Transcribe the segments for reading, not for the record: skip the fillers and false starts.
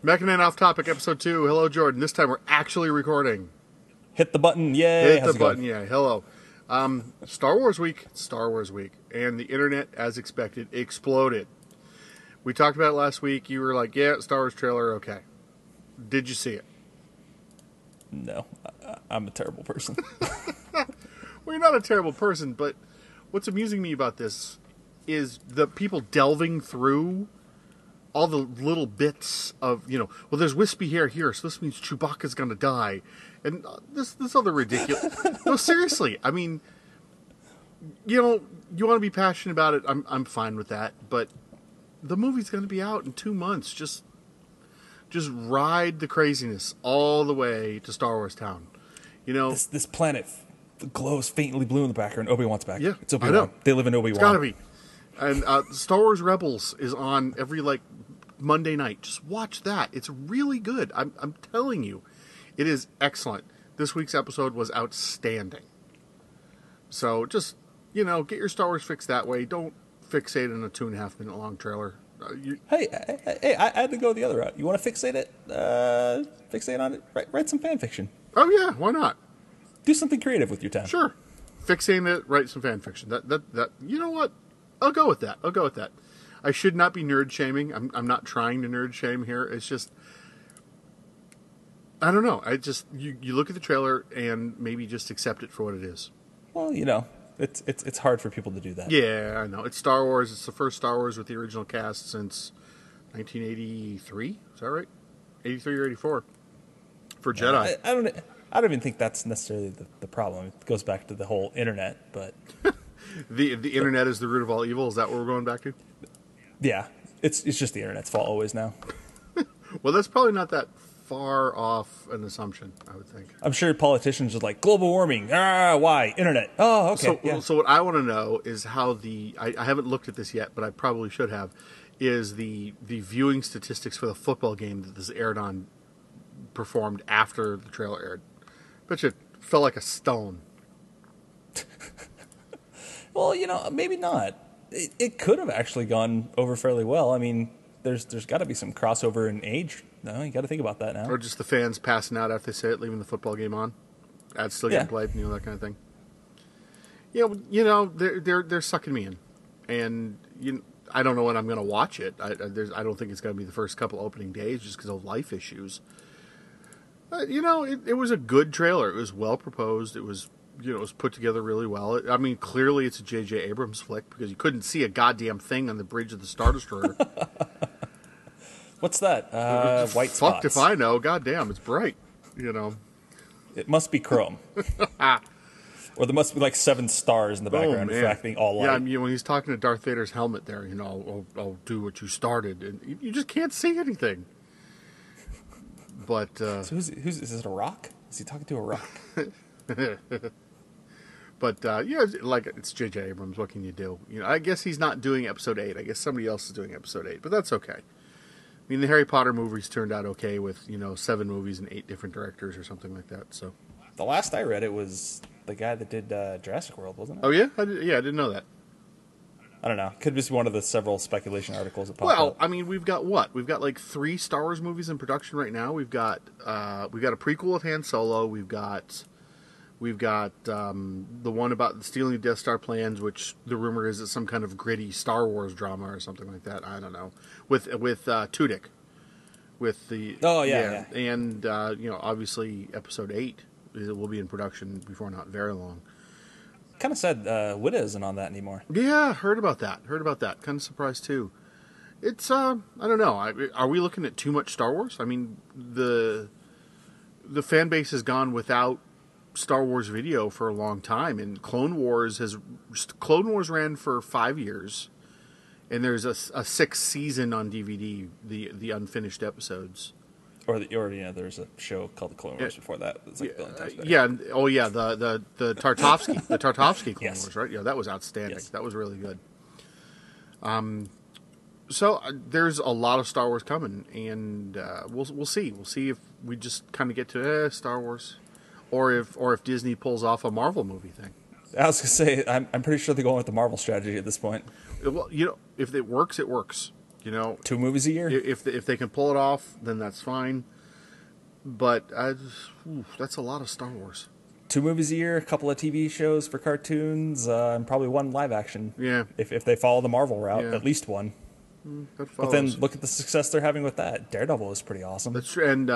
MacNN Off Topic, Episode 2. Hello, Jordan. This time we're actually recording. Hit the button, yay! Hit the button, yeah. Hello. Star Wars Week. Star Wars Week. And the internet, as expected, exploded. We talked about it last week. You were like, yeah, Star Wars trailer, okay. Did you see it? No. I'm a terrible person. Well, you're not a terrible person, but what's amusing me about this is the people delving through all the little bits of, well, there's wispy hair here, so this means Chewbacca's going to die. And this other ridiculous... No, seriously. I mean, you want to be passionate about it, I'm fine with that, but the movie's going to be out in 2 months. Just ride the craziness all the way to Star Wars Town. This planet glows faintly blue in the background. Obi-Wan's back. Yeah, it's Obi-Wan. I know. They live in Obi-Wan. It's gotta be. And Star Wars Rebels is on every Monday night. Just watch that. It's really good. I'm telling you, it is excellent. This week's episode was outstanding. So just get your Star Wars fix that way. Don't fixate on a 2.5 minute long trailer. Hey! I had to go the other route. You want to fixate it? Fixate on it. Write some fan fiction. Oh yeah, why not? Do something creative with your time. Sure. Fixating it, write some fan fiction. That you know what? I'll go with that. I should not be nerd shaming. I'm not trying to nerd shame here. It's just, I don't know. You look at the trailer and maybe just accept it for what it is. Well, it's hard for people to do that. Yeah, I know. It's Star Wars. It's the first Star Wars with the original cast since 1983. Is that right? 83 or 84 for Jedi. I don't even think that's necessarily the problem. It goes back to the whole internet, but the internet is the root of all evil. Is that what we're going back to? Yeah, it's just the internet's fault always now. Well, that's probably not that far off an assumption, I would think. I'm sure politicians are like, global warming. Why? Internet. Oh, okay. So what I want to know is how I haven't looked at this yet, but I probably should have, is the viewing statistics for the football game that this aired on performed after the trailer aired. Bet you it felt like a stone. Well, maybe not. It could have actually gone over fairly well. I mean, there's got to be some crossover in age. No, you got to think about that now. Or just the fans passing out after they say it, leaving the football game on. Ads still getting played, that kind of thing. They're sucking me in, and I don't know when I'm going to watch it. I don't think it's going to be the first couple opening days just because of life issues. It was a good trailer. It was well proposed. It was, it was put together really well. I mean, clearly it's a J.J. Abrams flick because you couldn't see a goddamn thing on the bridge of the Star Destroyer. What's that? White spots. Fucked if I know. Goddamn, it's bright. It must be chrome. Or there must be 7 stars in the background refracting all light. Yeah, I mean, when he's talking to Darth Vader's helmet there, I'll do what you started. And you just can't see anything. But so is it a rock? Is he talking to a rock? But it's J.J. Abrams. What can you do? I guess he's not doing Episode 8. I guess somebody else is doing Episode 8, but that's okay. I mean, the Harry Potter movies turned out okay with 7 movies and 8 different directors or something like that. So the last I read, it was the guy that did Jurassic World, wasn't it? Oh yeah, I didn't know that. I don't know. Could just be one of the several speculation articles that popped up. Well, I mean, we've got what? We've got 3 Star Wars movies in production right now. We've got a prequel of Han Solo. We've got the one about stealing the Death Star plans, which the rumor is it's some kind of gritty Star Wars drama or something like that. I don't know. With Tudyk. With the and obviously Episode 8 will be in production before not very long. Kind of sad Witta isn't on that anymore. Yeah, heard about that. Kind of surprised too. It's I don't know. Are we looking at too much Star Wars? I mean, the fan base has gone without Star Wars video for a long time, and Clone Wars ran for 5 years, and there's a 6th season on DVD, the unfinished episodes. Or there's a show called The Clone Wars before that. It's like a billion times better. Yeah. Oh yeah, the Tartovsky Clone Yes. Wars, right? Yeah, that was outstanding. Yes. That was really good. So there's a lot of Star Wars coming, and we'll see. We'll see if we just kind of get to Star Wars, or if Disney pulls off a Marvel movie thing. I was gonna say I'm pretty sure they're going with the Marvel strategy at this point. Well, if it works, it works. You know, 2 movies a year. if they can pull it off, then that's fine. But that's a lot of Star Wars. 2 movies a year, a couple of TV shows for cartoons, and probably 1 live action. Yeah. If they follow the Marvel route, Yeah. at least 1. That But then follows. look at the success they're having with that. Daredevil is pretty awesome. That's true. And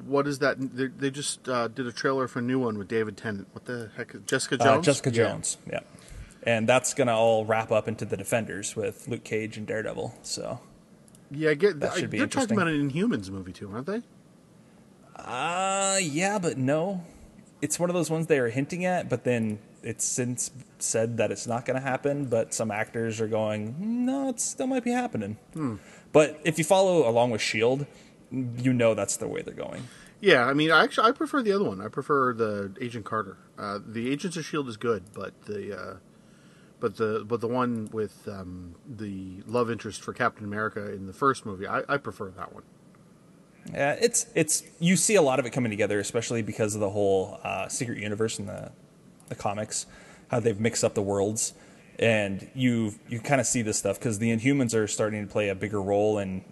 what is that? They just did a trailer for a new one with David Tennant. What the heck? Jessica Jones? Jessica Yeah. Jones, yeah. And that's going to all wrap up into the Defenders with Luke Cage and Daredevil. So, Yeah, That should be they're talking interesting. about an Inhumans movie too, aren't they? yeah, but no. It's one of those ones they are hinting at, but then it's since said that it's not going to happen. But some actors are going, no, it still might be happening. But if you follow along with S.H.I.E.L.D., you know that's the way they're going. Yeah, I mean, I prefer the other one. I prefer the Agent Carter. The Agents of Shield is good, but the one with the love interest for Captain America in the first movie, I prefer that one. Yeah, it's you see a lot of it coming together, especially because of the whole secret universe in the comics, how they've mixed up the worlds, and you kind of see this stuff because the Inhumans are starting to play a bigger role, and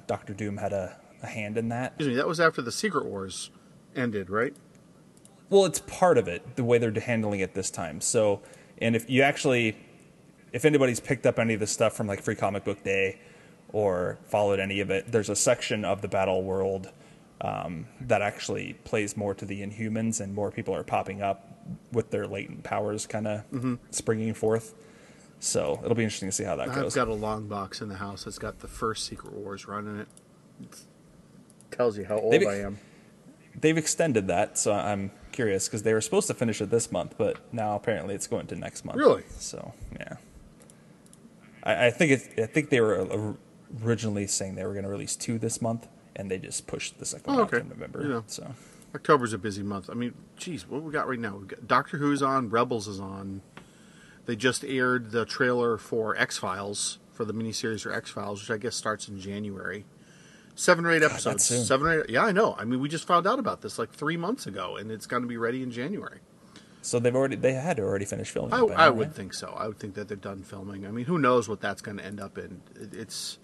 Doctor Doom had a hand in that. Excuse me, that was after the Secret Wars ended, right? Well, it's part of it, the way they're handling it this time. So, and if anybody's picked up any of this stuff from like Free Comic Book Day or followed any of it, there's a section of the battle world that actually plays more to the Inhumans, and more people are popping up with their latent powers kind of springing forth. So it'll be interesting to see how that goes. I've got a long box in the house that's got the first Secret Wars run in it. Tells you how old I am. They've extended that, so I'm curious because they were supposed to finish it this month, but now apparently it's going to next month. Really? So yeah, I think they were originally saying they were going to release 2 this month, and they just pushed the second one out to November. You know, so October's a busy month. I mean, geez, what we got right now? We got Doctor Who's on, Rebels is on. They just aired the trailer for X-Files, for the miniseries for X-Files, which I guess starts in January. 7 or 8 episodes. that's soon. 7 or 8. Yeah, I know. I mean, we just found out about this like 3 months ago, and it's going to be ready in January. So they had to already finish filming. I would think so. I would think that they're done filming. I mean, who knows what that's going to end up in? It's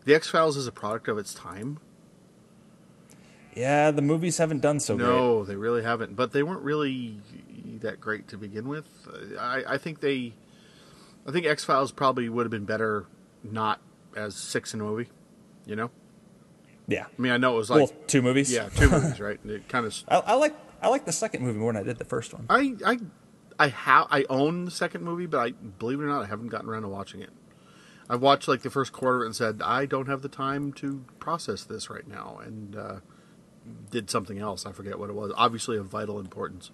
the X-Files is a product of its time. Yeah, the movies haven't done so great. No, they really haven't. But they weren't really that great to begin with. I think X-Files probably would have been better not as 6 in a movie. You know? Yeah. I mean, I know it was like 2 movies. Yeah, 2 movies, right? It kind of. I like the second movie more than I did the first one. I own the second movie, but believe it or not, I haven't gotten around to watching it. I've watched like the first quarter and said I don't have the time to process this right now, and did something else. I forget what it was. Obviously of vital importance.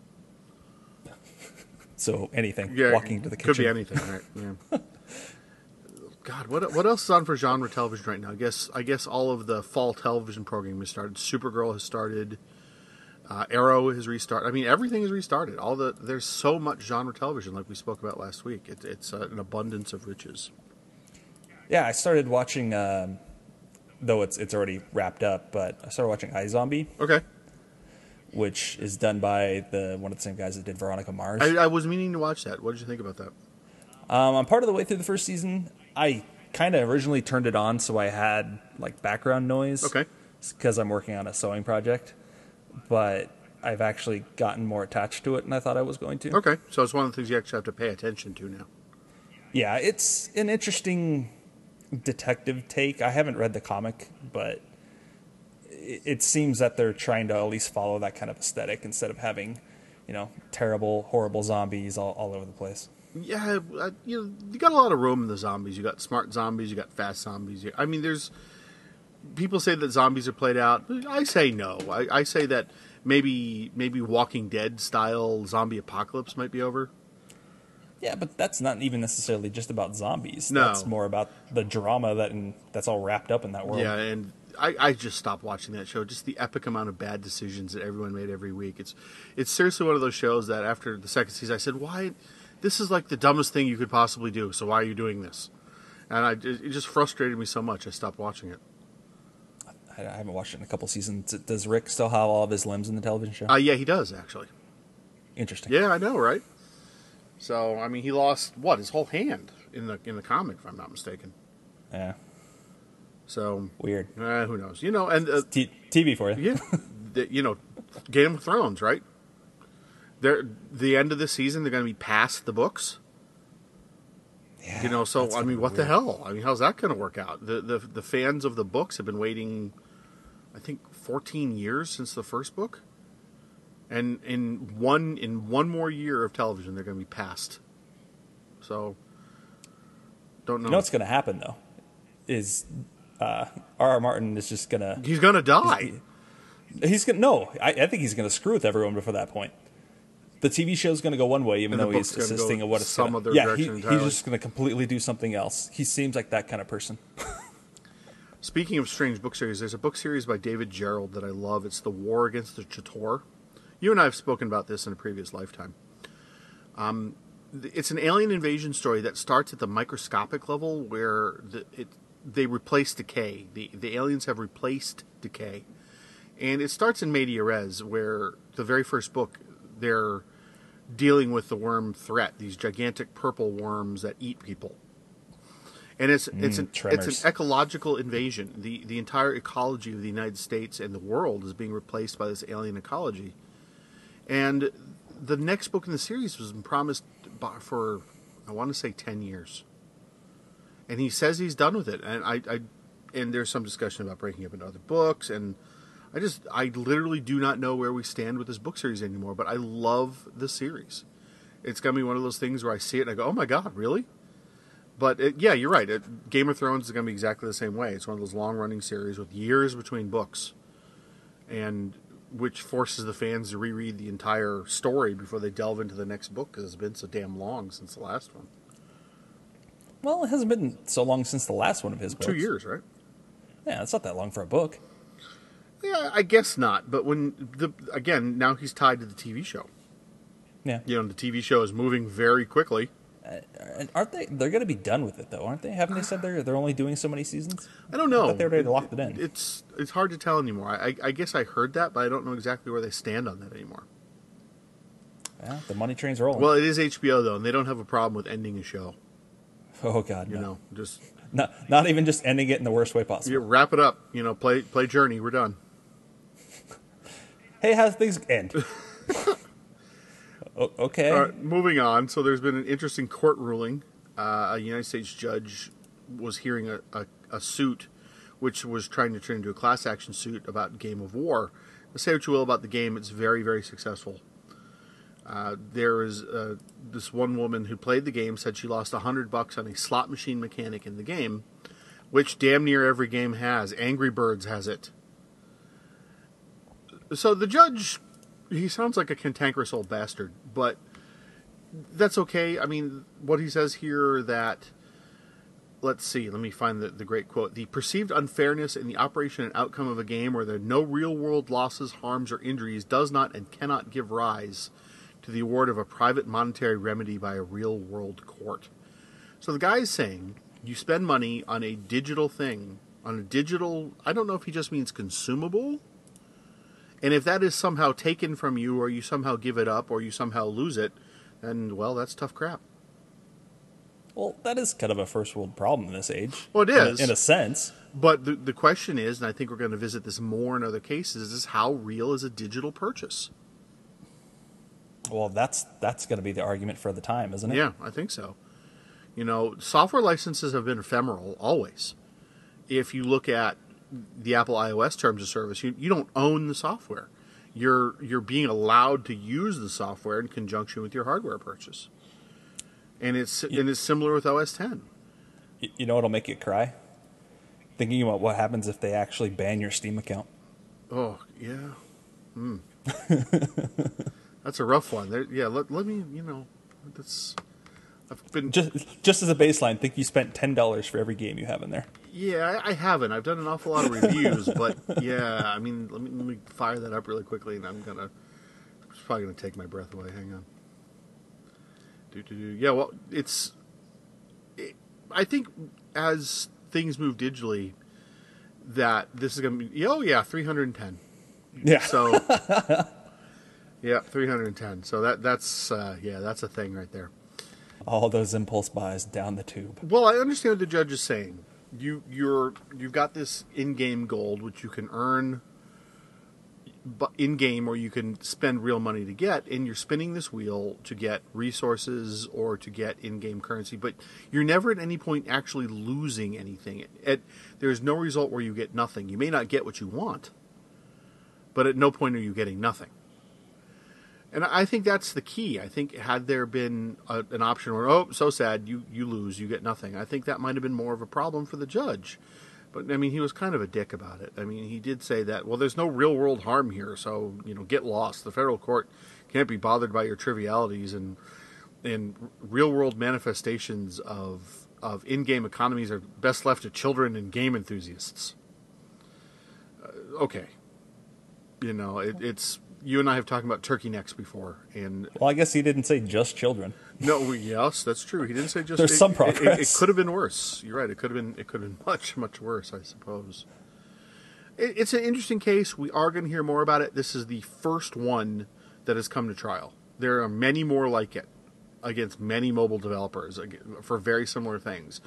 So anything. Yeah, Walking to the kitchen. Could be anything, right? Yeah. God, what else is on for genre television right now? I guess all of the fall television programming has started. Supergirl has started. Arrow has restarted. I mean, everything is restarted. There's so much genre television, like we spoke about last week. It's an abundance of riches. Yeah, I started watching, though it's already wrapped up, but I started watching iZombie. Okay. Which is done by one of the same guys that did Veronica Mars. I was meaning to watch that. What did you think about that? I'm part of the way through the first season. I kind of originally turned it on so I had like background noise. Okay. Because I'm working on a sewing project. But I've actually gotten more attached to it than I thought I was going to. Okay. So it's one of the things you actually have to pay attention to now. Yeah, it's an interesting detective take. I haven't read the comic, but it seems that they're trying to at least follow that kind of aesthetic instead of having, terrible, horrible zombies all over the place. Yeah, you got a lot of room in the zombies. You got smart zombies, you got fast zombies. I mean, there's people say that zombies are played out. I say no. I say that maybe Walking Dead style zombie apocalypse might be over. Yeah, but that's not even necessarily just about zombies. No. That's more about the drama that's all wrapped up in that world. Yeah, and I just stopped watching that show. Just the epic amount of bad decisions that everyone made every week. It's seriously one of those shows that after the second season, I said, why? This is like the dumbest thing you could possibly do, so why are you doing this? And it just frustrated me so much, I stopped watching it. I haven't watched it in a couple seasons. Does Rick still have all of his limbs in the television show? Yeah, he does, actually. Interesting. Yeah, I know, right? So, I mean, he lost, his whole hand in the comic, if I'm not mistaken. Yeah. So Weird. who knows? You know, and TV for you. yeah, you know, Game of Thrones, right? The end of the season, they're going to be past the books. Yeah, You know, so that's I gonna mean, be what the weird. hell? I mean, how's that going to work out? The fans of the books have been waiting, I think, 14 years since the first book, and in one more year of television, they're going to be past. So, don't know. You know what's going to happen though is R.R. Martin is just gonna He's going to die. he's gonna no. I think he's gonna screw with everyone before that point. The TV show's going to go one way, even And the though he's book's gonna assisting go in what it's some going other to. Yeah, direction he's entirely. just going to completely do something else. He seems like that kind of person. Speaking of strange book series, there's a book series by David Gerald that I love. It's The War Against the Ch'Tor. You and I have spoken about this in a previous lifetime. It's an alien invasion story that starts at the microscopic level where they replace decay. The aliens have replaced decay. And it starts in Media Res, where the very first book, they're dealing with the worm threat, these gigantic purple worms that eat people. And it's an Tremors. ecological invasion. The entire ecology of the United States and the world is being replaced by this alien ecology. And the next book in the series was promised for, I want to say, 10 years. And he says he's done with it. And and there's some discussion about breaking up into other books. And I literally do not know where we stand with this book series anymore. But I love the series. It's going to be one of those things where I see it and I go, oh my God, really? But yeah, you're right. Game of Thrones is going to be exactly the same way. It's one of those long-running series with years between books, and which forces the fans to reread the entire story before they delve into the next book because it's been so damn long since the last one. Well, it hasn't been so long since the last one of his books. 2 years, right? Yeah, it's not that long for a book. Yeah, I guess not. But again, now he's tied to the TV show. Yeah. You know, the TV show is moving very quickly. And aren't they? They're going to be done with it, though, aren't they? Haven't they said they're only doing so many seasons? I don't know. I thought they already locked it in. It's hard to tell anymore. I guess I heard that, but I don't know exactly where they stand on that anymore. Yeah, the money train's rolling. Well, it is HBO though, and they don't have a problem with ending a show. Oh God, You no. know, just Not even just ending it in the worst way possible. you wrap it up. You know, play Journey. We're done. Hey, how things end? Okay. All right, moving on. So there's been an interesting court ruling. A United States judge was hearing a suit, which was trying to turn into a class action suit about Game of War. Say what you will about the game, it's very, very successful. There is this one woman who played the game said she lost $100 on a slot machine mechanic in the game, which damn near every game has. Angry Birds has it. So the judge, he sounds like a cantankerous old bastard, but that's okay. I mean, what he says here that, let's see, let me find the great quote. The perceived unfairness in the operation and outcome of a game where there are no real-world losses, harms, or injuries does not and cannot give rise to the award of a private monetary remedy by a real-world court. So the guy is saying, you spend money on a digital thing, on a digital, I don't know if he just means consumable, and if that is somehow taken from you, or you somehow give it up, or you somehow lose it, then, well, that's tough crap. Well, that is kind of a first world problem in this age. Well, it is. In a sense. But the question is, and I think we're going to visit this more in other cases, is how real is a digital purchase? Well, that's going to be the argument for the time, isn't it? Yeah, I think so. You know, software licenses have been ephemeral, always. If you look at the Apple iOS terms of service, you don't own the software. You're being allowed to use the software in conjunction with your hardware purchase. And it's similar with OS 10. You know what'll make you cry? Thinking about what happens if they actually ban your Steam account. Oh, yeah. That's a rough one. Let me, I've been... Just as a baseline, think you spent $10 for every game you have in there. Yeah, I haven't. I've done an awful lot of reviews, but yeah, I mean, let me fire that up really quickly, and it's probably gonna take my breath away. Hang on. Yeah, well, I think as things move digitally, that this is gonna be. Oh yeah, 310. Yeah. So. Yeah, 310. So that's a thing right there. All those impulse buys down the tube. Well, I understand what the judge is saying. you've got this in-game gold which you can earn in-game, or you can spend real money to get, and you're spinning this wheel to get resources or to get in-game currency, but you're never at any point actually losing anything. There's no result where you get nothing. You may not get what you want, but at no point are you getting nothing. And I think that's the key. I think had there been an option where, oh, so sad, you lose, you get nothing, I think that might have been more of a problem for the judge. But, I mean, he was kind of a dick about it. I mean, he did say that, well, there's no real-world harm here, so, get lost. The federal court can't be bothered by your trivialities, and real-world manifestations of in-game economies are best left to children and game enthusiasts. Okay. It's... You and I have talked about turkey necks before, and well, I guess he didn't say just children. No, yes, that's true. He didn't say just. There's some progress. It could have been worse. You're right. It could have been much worse, I suppose. It's an interesting case. We are going to hear more about it. This is the first one that has come to trial. There are many more like it against many mobile developers for very similar things,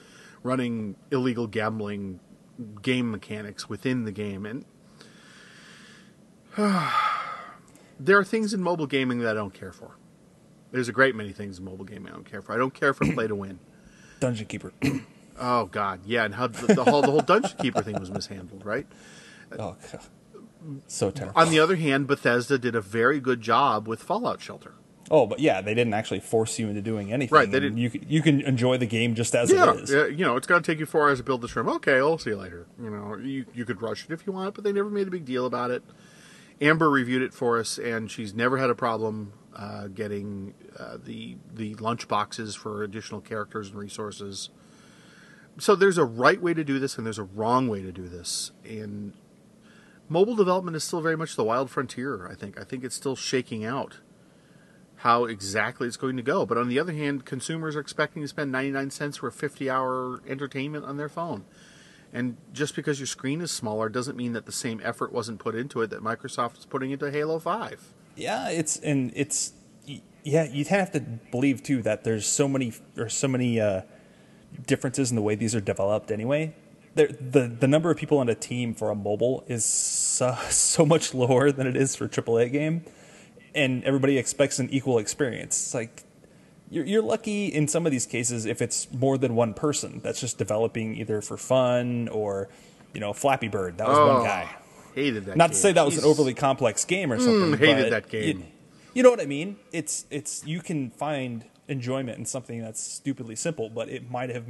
running illegal gambling game mechanics within the game, and. There are things in mobile gaming that I don't care for. There's a great many things in mobile gaming I don't care for. I don't care for play to win. Dungeon Keeper. Oh, God. Yeah, and how the whole Dungeon Keeper thing was mishandled, right? Oh, God. So terrible. On the other hand, Bethesda did a very good job with Fallout Shelter. Oh, but yeah, they didn't actually force you into doing anything. Right, they didn't. You can enjoy the game just as it is. Yeah, it's going to take you 4 hours to build this room. Okay, I'll see you later. You could rush it if you want, but they never made a big deal about it. Amber reviewed it for us, and she's never had a problem getting the lunch boxes for additional characters and resources. So there's a right way to do this, and there's a wrong way to do this. And mobile development is still very much the wild frontier, I think. I think it's still shaking out how exactly it's going to go. But on the other hand, consumers are expecting to spend 99 cents for a 50-hour entertainment on their phone. And just because your screen is smaller doesn't mean that the same effort wasn't put into it that Microsoft is putting into Halo 5. Yeah, you'd have to believe too that there's so many differences in the way these are developed anyway. The number of people on a team for a mobile is so much lower than it is for a AAA game, and everybody expects an equal experience. It's like you're lucky in some of these cases if it's more than one person that's just developing either for fun or, Flappy Bird. That was one guy. Hated that. Not game. to say that was an overly complex game or something. Hated that game. You know what I mean? It's you can find enjoyment in something that's stupidly simple, but it might have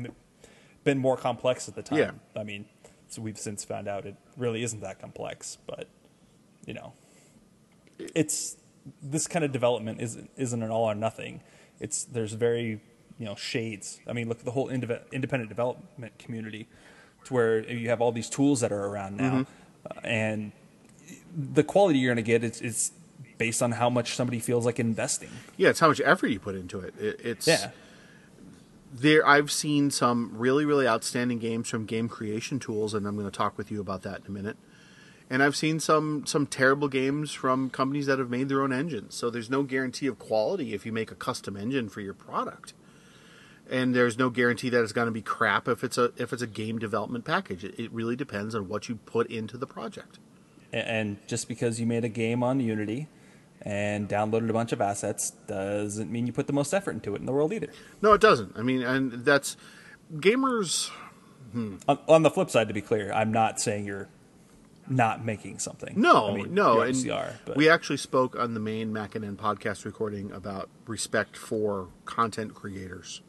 been more complex at the time. Yeah. I mean, so we've since found out it really isn't that complex, but it's this kind of development isn't an all or nothing. There's very shades. I mean, look at the whole independent development community, to where you have all these tools that are around now, and the quality you're going to get is based on how much somebody feels like investing. Yeah, it's how much effort you put into it. I've seen some really, really outstanding games from game creation tools, and I'm going to talk with you about that in a minute. And I've seen some terrible games from companies that have made their own engines. So there's no guarantee of quality if you make a custom engine for your product. And there's no guarantee that it's going to be crap if it's a game development package. It really depends on what you put into the project. And just because you made a game on Unity and downloaded a bunch of assets doesn't mean you put the most effort into it in the world either. No, it doesn't. I mean, and that's gamers. On the flip side, to be clear, I'm not saying you're not making something. No. You obviously are. But. We actually spoke on the main MacNN podcast recording about respect for content creators.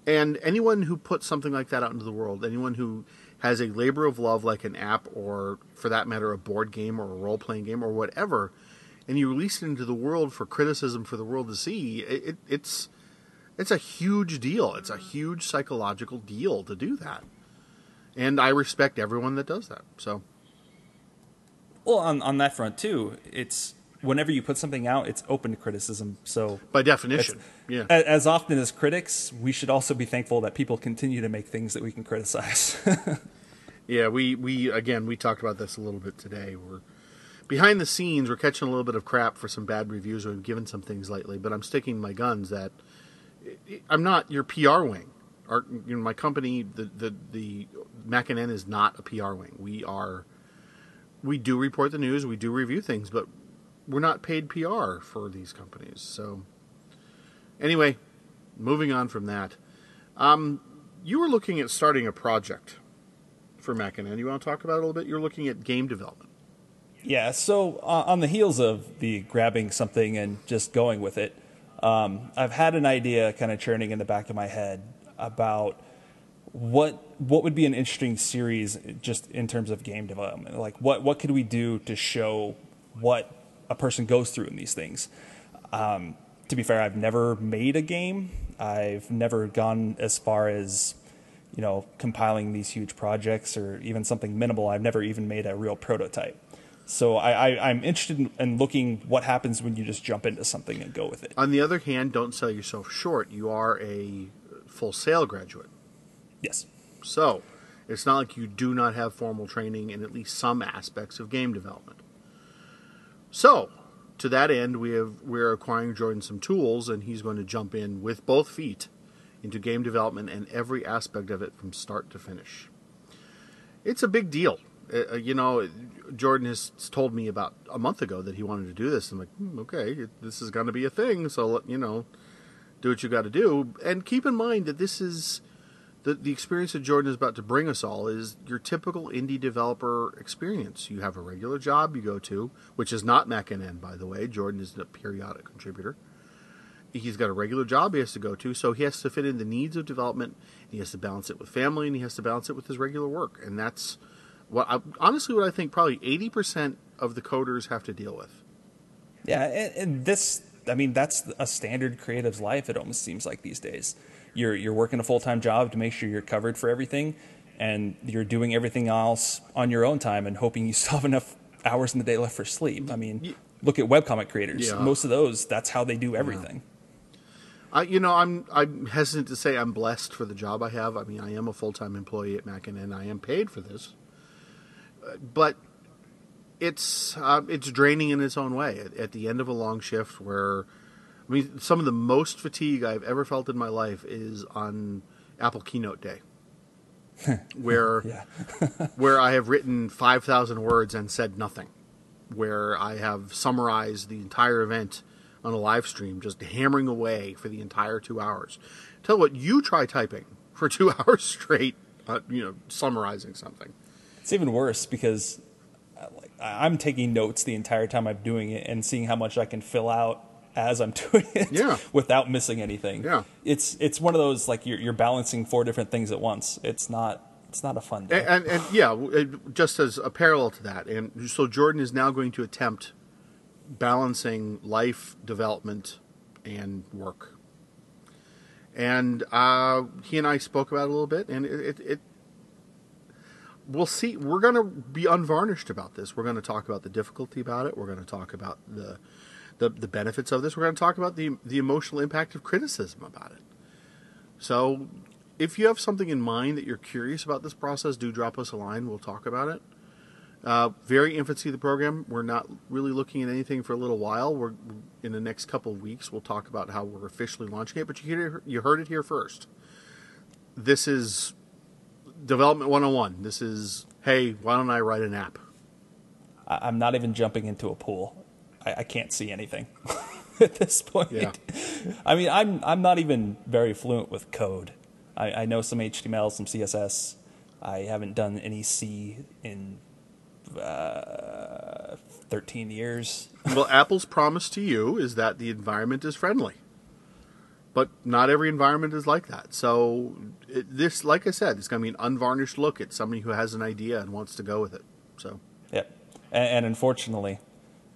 And anyone who puts something like that out into the world, anyone who has a labor of love like an app or, for that matter, a board game or a role-playing game or whatever, and you release it into the world for criticism for the world to see, it's a huge deal. It's a huge psychological deal to do that. And I respect everyone that does that. So... Well, on that front, too, it's whenever you put something out, it's open to criticism. So by definition, yeah. As often as critics, we should also be thankful that people continue to make things that we can criticize. Yeah, we talked about this a little bit today. We're behind the scenes, we're catching a little bit of crap for some bad reviews. We've given some things lately, but I'm sticking to my guns that I'm not your PR wing. My company, the MacNN is not a PR wing. We do report the news, we do review things, but we're not paid PR for these companies. So anyway, moving on from that. You were looking at starting a project for MacNN. You want to talk about it a little bit? You're looking at game development. Yeah, so on the heels of the grabbing something and just going with it, I've had an idea kind of churning in the back of my head about what would be an interesting series just in terms of game development. Like what could we do to show what a person goes through in these things? To be fair, I've never made a game. I've never gone as far as, compiling these huge projects or even something minimal. I've never even made a real prototype. So I'm interested in looking what happens when you just jump into something and go with it. On the other hand, don't sell yourself short. You are a Full Sail graduate. Yes. So it's not like you do not have formal training in at least some aspects of game development. So to that end, we're acquiring Jordan some tools, and he's going to jump in with both feet into game development and every aspect of it from start to finish. It's a big deal. Jordan has told me about a month ago that he wanted to do this. I'm like, okay, this is going to be a thing, so, do what you got to do. And keep in mind that this is, the experience that Jordan is about to bring us all is your typical indie developer experience. You have a regular job you go to, which is not MacNN, by the way. Jordan is a periodic contributor. He's got a regular job he has to go to, so he has to fit in the needs of development. He has to balance it with family, and he has to balance it with his regular work. And that's what I think probably 80% of the coders have to deal with. Yeah, and that's a standard creative's life, it almost seems like these days. You're working a full-time job to make sure you're covered for everything, and you're doing everything else on your own time and hoping you still have enough hours in the day left for sleep. Look at webcomic creators. Yeah. Most of those, that's how they do everything. Yeah. I'm hesitant to say I'm blessed for the job I have. I am a full-time employee at MacNN. I am paid for this, but it's draining in its own way. At the end of a long shift, where some of the most fatigue I've ever felt in my life is on Apple Keynote Day, where where I have written 5,000 words and said nothing, where I have summarized the entire event on a live stream, just hammering away for the entire 2 hours. Tell you what, you try typing for 2 hours straight, summarizing something. It's even worse because I'm taking notes the entire time I'm doing it and seeing how much I can fill out as I'm doing it without missing anything. Yeah. It's one of those, like, you're balancing 4 different things at once. It's not a fun day. And just as a parallel to that, and so Jordan is now going to attempt balancing life, development, and work. And he and I spoke about it a little bit, and we'll see. We're going to be unvarnished about this. We're going to talk about the difficulty about it. We're going to talk about the benefits of this. We're going to talk about the emotional impact of criticism about it. So if you have something in mind that you're curious about this process, do drop us a line. We'll talk about it. Very infancy of the program. We're not really looking at anything for a little while. We're in the next couple of weeks. We'll talk about how we're officially launching it. But you heard it here first. This is Development 101. This is, hey, why don't I write an app? I'm not even jumping into a pool. I can't see anything at this point. Yeah. I'm not even very fluent with code. I know some HTML, some CSS. I haven't done any C in 13 years. Well, Apple's promise to you is that the environment is friendly. But not every environment is like that. So this, like I said, it's going to be an unvarnished look at somebody who has an idea and wants to go with it. So. Yep. And unfortunately,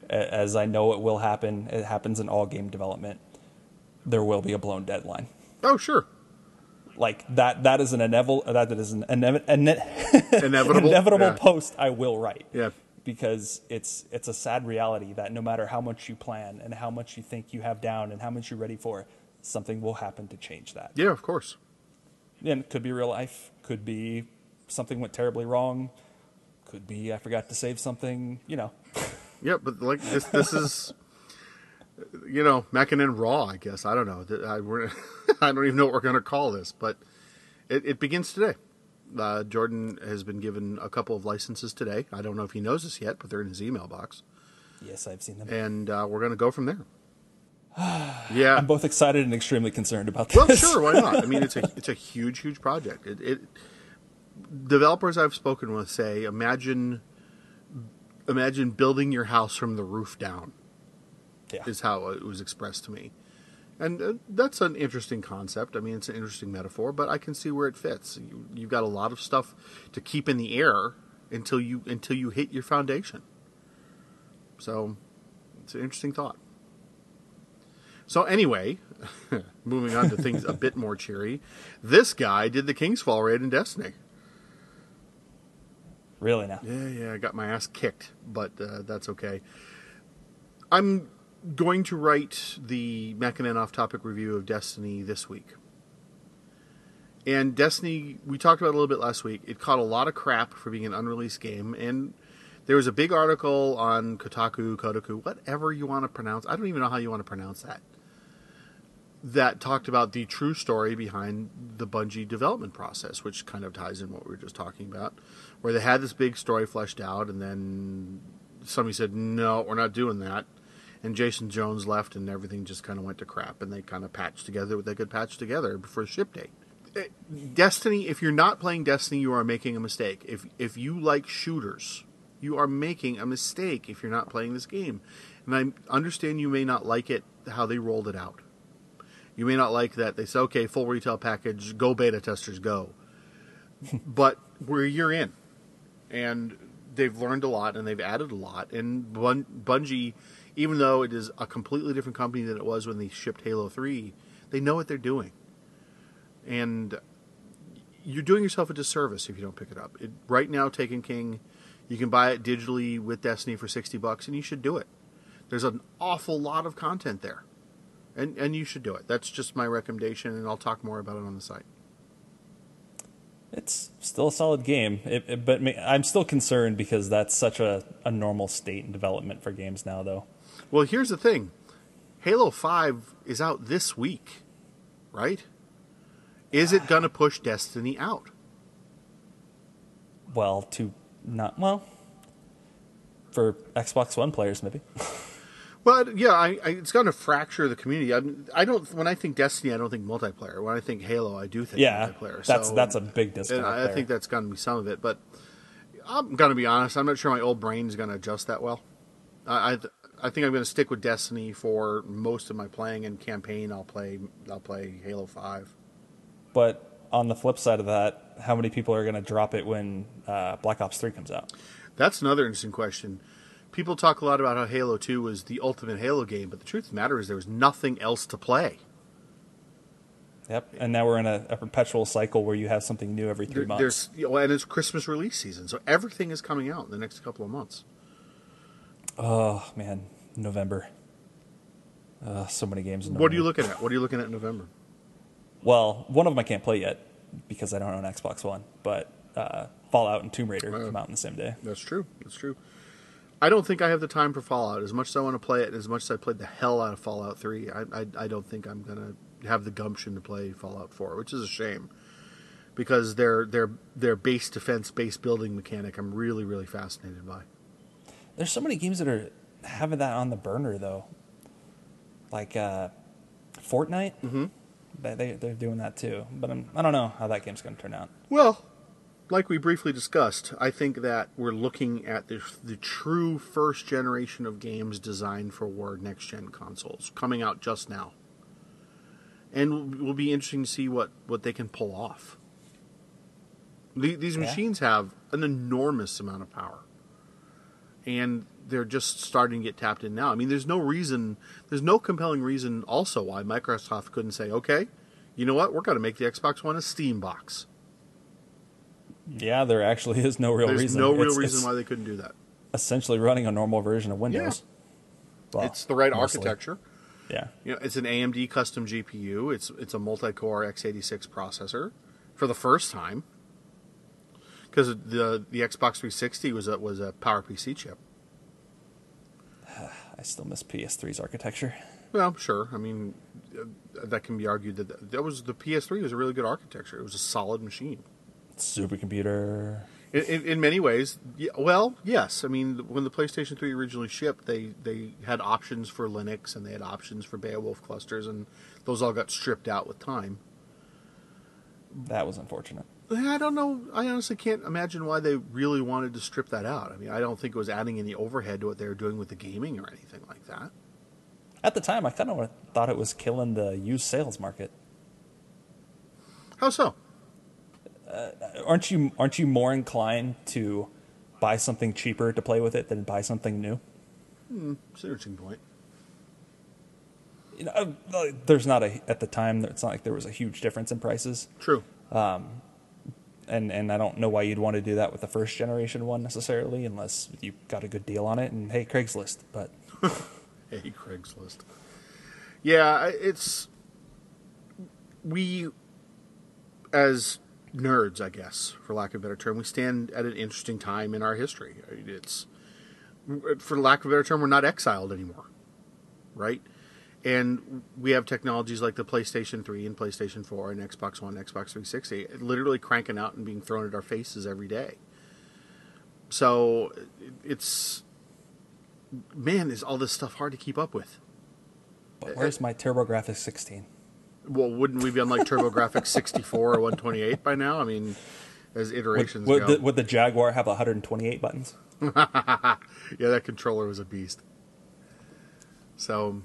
as I know it will happen, it happens in all game development, there will be a blown deadline. Oh, sure. Like that is an inevitable Yeah. post I will write. Yeah. Because it's a sad reality that no matter how much you plan and how much you think you have down and how much you're ready for, something will happen to change that. Yeah, of course. And it could be real life, could be something went terribly wrong, could be I forgot to save something, Yeah, but like this is, MacNN Raw, I guess. I don't know. I don't even know what we're going to call this, but it begins today. Jordan has been given a couple of licenses today. I don't know if he knows this yet, but they're in his email box. Yes, I've seen them. And we're going to go from there. Yeah. I'm both excited and extremely concerned about this. Well, sure, why not? I mean, it's a huge project. Developers I've spoken with say, imagine building your house from the roof down. Yeah. Is how it was expressed to me. And that's an interesting concept. I mean, it's an interesting metaphor, but I can see where it fits. You've got a lot of stuff to keep in the air until you hit your foundation. So, it's an interesting thought. So anyway, moving on to things a bit more cheery, this guy did the King's Fall raid in Destiny. Really now? Yeah, I got my ass kicked, but that's okay. I'm going to write the MacNN off-topic review of Destiny this week. And Destiny, we talked about it a little bit last week. It caught a lot of crap for being an unreleased game, and there was a big article on Kotaku, whatever you want to pronounce. I don't even know how you want to pronounce that. That talked about the true story behind the Bungie development process, which kind of ties in what we were just talking about, where they had this big story fleshed out, and then somebody said, no, we're not doing that. And Jason Jones left, and everything just kind of went to crap, and they kind of patched together what they could patch together before the ship date. Destiny, if you're not playing Destiny, you are making a mistake. If you like shooters, you are making a mistake if you're not playing this game. And I understand you may not like it, how they rolled it out. You may not like that they say, okay, full retail package, go beta testers, go. But we're a year in, and they've learned a lot, and they've added a lot. And Bungie, even though it is a completely different company than it was when they shipped Halo 3, they know what they're doing. And you're doing yourself a disservice if you don't pick it up. Right now, Taken King, you can buy it digitally with Destiny for $60, and you should do it. There's an awful lot of content there. And you should do it. That's just my recommendation, and I'll talk more about it on the site. It's still a solid game, but I'm still concerned because that's such a normal state in development for games now, though. Well, here's the thing. Halo 5 is out this week, right? Is it going to push Destiny out? Well, for Xbox One players, maybe. Well, yeah, it's going to fracture the community. I don't. When I think Destiny, I don't think multiplayer. When I think Halo, I do think multiplayer. That's a big disconnect. I think that's going to be some of it. But I'm going to be honest. I'm not sure my old brain is going to adjust that well. I think I'm going to stick with Destiny for most of my playing, and campaign I'll play Halo 5. But on the flip side of that, how many people are going to drop it when Black Ops 3 comes out? That's another interesting question. People talk a lot about how Halo 2 was the ultimate Halo game, but the truth of the matter is there was nothing else to play. Yep, and now we're in a perpetual cycle where you have something new every 3 months. And it's Christmas release season, so everything is coming out in the next couple of months. Oh, man, November. So many games in November. What are you looking at? What are you looking at in November? Well, one of them I can't play yet because I don't own Xbox One, but Fallout and Tomb Raider come out on the same day. That's true. I don't think I have the time for Fallout. As much as I want to play it, as much as I played the hell out of Fallout 3, I don't think I'm going to have the gumption to play Fallout 4, which is a shame. Because their base defense, base building mechanic, I'm really, really fascinated by. There's so many games that are having that on the burner, though. Like Fortnite. Mm-hmm. They're doing that, too. But I don't know how that game's going to turn out. Well, like we briefly discussed, I think that we're looking at the true first generation of games designed for next-gen consoles coming out just now. And it will be interesting to see what they can pull off. These machines have an enormous amount of power. And they're just starting to get tapped in now. I mean, there's no compelling reason also why Microsoft couldn't say, okay, you know what, we're going to make the Xbox One a Steam box. Yeah, there actually is no real reason. There's no real reason why they couldn't do that. Essentially running a normal version of Windows. Yeah. Well, it's the right architecture. Yeah. It's an AMD custom GPU. It's a multi-core x86 processor for the first time. Because the Xbox 360 was a PowerPC chip. I still miss PS3's architecture. Well, sure. I mean, that can be argued that the PS3 was a really good architecture. It was a solid machine. Supercomputer. In many ways, well, yes. I mean, when the PlayStation 3 originally shipped, they had options for Linux and they had options for Beowulf clusters, and those all got stripped out with time. That was unfortunate. I don't know. I honestly can't imagine why they really wanted to strip that out. I mean, I don't think it was adding any overhead to what they were doing with the gaming or anything like that. At the time, I kind of thought it was killing the used sales market. How so? Aren't you more inclined to buy something cheaper to play with it than buy something new? It's an interesting point. You know, there's not at the time. It's not like there was a huge difference in prices. True. And I don't know why you'd want to do that with the first generation one necessarily, unless you got a good deal on it. And hey, Craigslist, but hey, Craigslist. Yeah, we as nerds, I guess, for lack of a better term, we stand at an interesting time in our history. It's, for lack of a better term, we're not exiled anymore, right? And we have technologies like the PlayStation 3 and PlayStation 4 and Xbox One, Xbox 360, literally cranking out and being thrown at our faces every day. So man, is all this stuff hard to keep up with. But where's my TurboGrafx 16? Well, wouldn't we be on like TurboGrafx 64 or 128 by now? I mean, as iterations go. Would the Jaguar have 128 buttons? Yeah, that controller was a beast. So,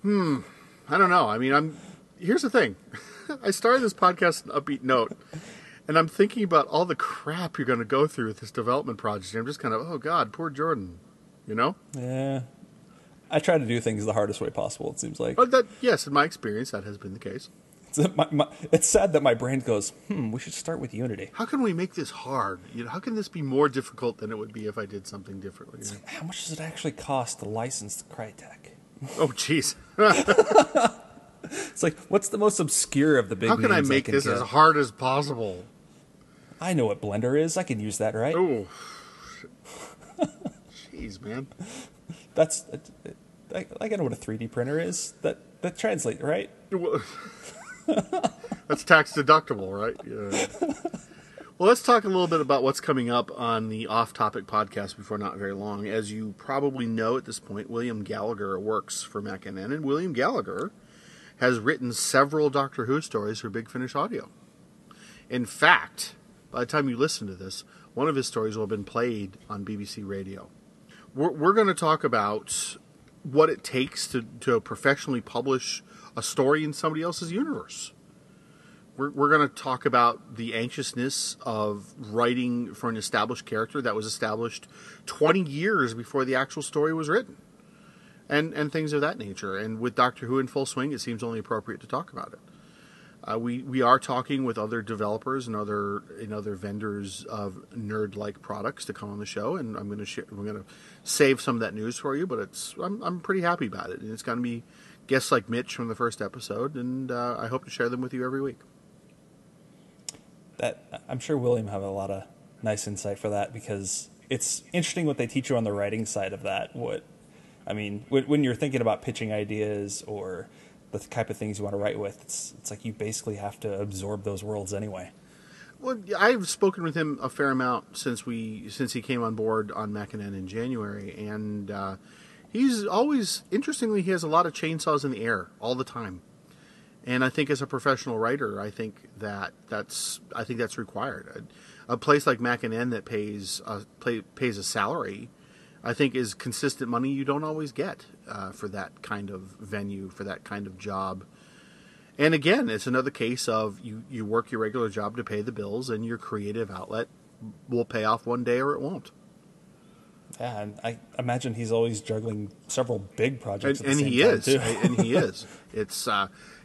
I don't know. I mean, here's the thing. I started this podcast on an upbeat note, and I'm thinking about all the crap you're going to go through with this development project. And I'm just kind of, oh God, poor Jordan, you know? Yeah. I try to do things the hardest way possible, it seems like. But yes, in my experience, that has been the case. It's sad that my brain goes, we should start with Unity. How can we make this hard? You know, how can this be more difficult than it would be if I did something differently? You know? How much does it actually cost to license Crytek? Oh, jeez. It's like, what's the most obscure of the big names? How can I make this as hard as possible? I know what Blender is. I can use that, right? Oh, jeez, man. I know what a 3D printer is. That translates, right? That's tax deductible, right? Yeah. Well, let's talk a little bit about what's coming up on the Off Topic podcast before not very long. As you probably know at this point, William Gallagher works for MacNN, and William Gallagher has written several Doctor Who stories for Big Finish Audio. In fact, by the time you listen to this, one of his stories will have been played on BBC Radio. We're going to talk about what it takes to professionally publish a story in somebody else's universe. We're going to talk about the anxiousness of writing for an established character that was established 20 years before the actual story was written, and things of that nature. And with Doctor Who in full swing, it seems only appropriate to talk about it. We are talking with other developers and other vendors of nerd-like products to come on the show, and we're going to save some of that news for you. But I'm pretty happy about it, and it's going to be guests like Mitch from the first episode, and I hope to share them with you every week. I'm sure William have a lot of nice insight for that, because it's interesting what they teach you on the writing side of that. When you're thinking about pitching ideas or the type of things you want to write with, it's like you basically have to absorb those worlds anyway. Well, I've spoken with him a fair amount since he came on board on MacNN in January, and he's always, interestingly, he has a lot of chainsaws in the air all the time. And I think as a professional writer, I think that's required. A place like MacNN that pays a salary, I think, is consistent money you don't always get for that kind of venue, for that kind of job. And again, it's another case of you work your regular job to pay the bills, and your creative outlet will pay off one day or it won't. Yeah, and I imagine he's always juggling several big projects at the same he time, is, too. And he is. It's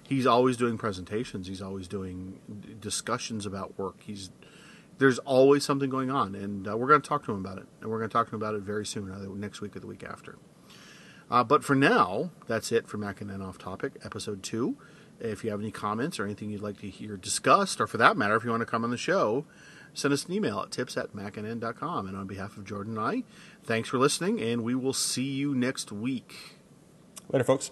he's always doing presentations. He's always doing discussions about work. There's always something going on, and we're going to talk to him about it. And we're going to talk to him about it very soon, either next week or the week after. But for now, that's it for MacNN Off Topic, Episode 2. If you have any comments or anything you'd like to hear discussed, or for that matter, if you want to come on the show, send us an email at tips@macnn.com. And on behalf of Jordan and I, thanks for listening, and we will see you next week. Later, folks.